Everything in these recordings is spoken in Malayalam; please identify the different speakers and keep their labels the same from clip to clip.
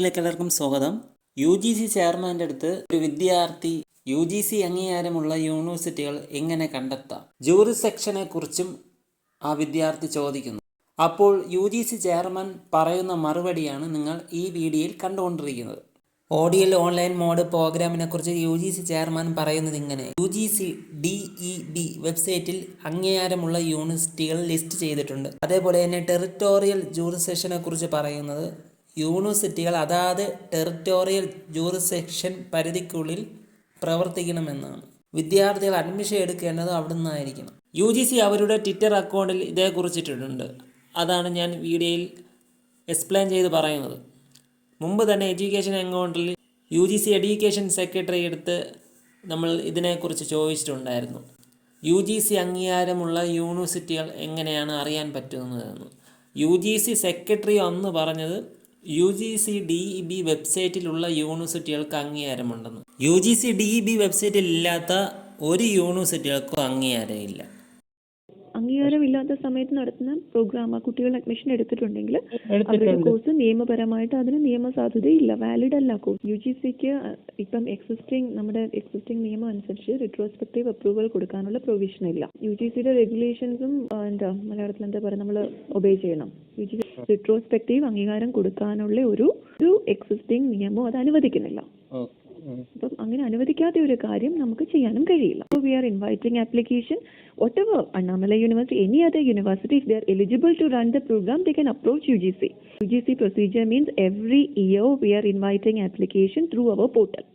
Speaker 1: റിപ്പോർട്ടിലേക്ക് എല്ലാവർക്കും സ്വാഗതം. UGC ചെയർമാൻ്റെ അടുത്ത് ഒരു വിദ്യാർത്ഥി UGC അംഗീകാരമുള്ള യൂണിവേഴ്സിറ്റികൾ എങ്ങനെ കണ്ടെത്താം, ജൂറി സെക്ഷനെ കുറിച്ചും ആ വിദ്യാർത്ഥി ചോദിക്കുന്നു. അപ്പോൾ UGC ചെയർമാൻ പറയുന്ന മറുപടിയാണ് നിങ്ങൾ ഈ വീഡിയോയിൽ കണ്ടുകൊണ്ടിരിക്കുന്നത്. ഓഡിയൽ ഓൺലൈൻ മോഡ് പ്രോഗ്രാമിനെ കുറിച്ച് UGC ചെയർമാൻ പറയുന്നത് ഇങ്ങനെ: UGC DEB വെബ്സൈറ്റിൽ അംഗീകാരമുള്ള യൂണിവേഴ്സിറ്റികൾ ലിസ്റ്റ് ചെയ്തിട്ടുണ്ട്. അതേപോലെ തന്നെ ടെറിട്ടോറിയൽ ജൂറിസെക്ഷനെ കുറിച്ച് പറയുന്നത് യൂണിവേഴ്സിറ്റികൾ അതാത് ടെറിട്ടോറിയൽ ജൂറിസെക്ഷൻ പരിധിക്കുള്ളിൽ പ്രവർത്തിക്കണമെന്നാണ്. വിദ്യാർത്ഥികൾ അഡ്മിഷൻ എടുക്കേണ്ടത് അവിടെ നിന്നായിരിക്കണം. UGC അവരുടെ ട്വിറ്റർ അക്കൗണ്ടിൽ ഇതേക്കുറിച്ചിട്ടുണ്ട്. അതാണ് ഞാൻ വീഡിയോയിൽ എക്സ്പ്ലെയിൻ ചെയ്ത് പറയുന്നത്. മുമ്പ് തന്നെ എഡ്യൂക്കേഷൻ അക്കൗണ്ടിൽ UGC എഡ്യൂക്കേഷൻ സെക്രട്ടറി എടുത്ത് നമ്മൾ ഇതിനെക്കുറിച്ച് ചോദിച്ചിട്ടുണ്ടായിരുന്നു. UGC അംഗീകാരമുള്ള യൂണിവേഴ്സിറ്റികൾ എങ്ങനെയാണ് അറിയാൻ പറ്റുന്നതെന്ന്. UGC സെക്രട്ടറി അന്ന് പറഞ്ഞത് UGC DEB വെബ്സൈറ്റിലുള്ള യൂണിവേഴ്സിറ്റികൾക്ക് അംഗീകാരമുണ്ടെന്ന്. UGC DEB വെബ്സൈറ്റിൽ ഇല്ലാത്ത ഒരു യൂണിവേഴ്സിറ്റികൾക്കും അംഗീകാരമില്ല.
Speaker 2: അംഗീകാരമില്ലാത്ത സമയത്ത് നടത്തുന്ന പ്രോഗ്രാം കുട്ടികൾ അഡ്മിഷൻ എടുത്തിട്ടുണ്ടെങ്കിൽ അവരുടെ കോഴ്സ് നിയമപരമായിട്ട് അതിന് നിയമസാധുതയില്ല, വാലിഡ് അല്ല കോഴ്സ്. UGCക്ക് ഇപ്പം നമ്മുടെ എക്സിസ്റ്റിംഗ് നിയമം അനുസരിച്ച് റിട്രോസ്പെക്റ്റീവ് അപ്രൂവൽ കൊടുക്കാനുള്ള പ്രൊവിഷൻ ഇല്ല. UGCയുടെ റെഗുലേഷൻസും മലയാളത്തിൽ എന്താ പറയുക, നമ്മൾ ഒബേ ചെയ്യണം. UGC റിട്രോസ്പെക്റ്റീവ് അംഗീകാരം കൊടുക്കാനുള്ള ഒരു എക്സിസ്റ്റിംഗ് നിയമം അത് അനുവദിക്കുന്നില്ല. അപ്പം അങ്ങനെ അനുവദിക്കാത്ത ഒരു കാര്യം നമുക്ക് ചെയ്യാനും കഴിയില്ല. We are inviting application, whatever Annamalai University, any other university, if they are eligible to run the program, they can approach UGC. UGC procedure means every year we are inviting application through our portal.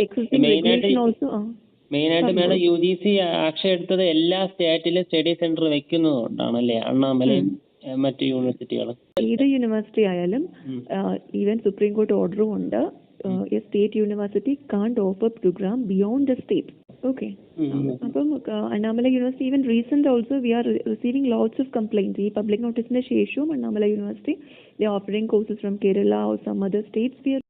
Speaker 2: Existing regulation also.
Speaker 3: മെയിനായിട്ട് മേഡം UGC ആക്ഷൻ എടുത്തത് എല്ലാ സ്റ്റേറ്റിലും സ്റ്റഡി സെന്റർ വെക്കുന്നതുകൊണ്ടാണല്ലേ അണ്ണാമലയും മറ്റു യൂണിവേഴ്സിറ്റികൾ?
Speaker 2: ഏത് യൂണിവേഴ്സിറ്റി ആയാലും ഈവൻ സുപ്രീം കോർട്ട് ഓർഡറും ഉണ്ട്. A state university can't offer program beyond the state. Okay. അപ്പം Annamalai University, even recent also we are receiving lots of complaints. ഈ പബ്ലിക് നോട്ടീസിന്റെ ശേഷവും Annamalai University, they are offering courses from Kerala or some other states. We are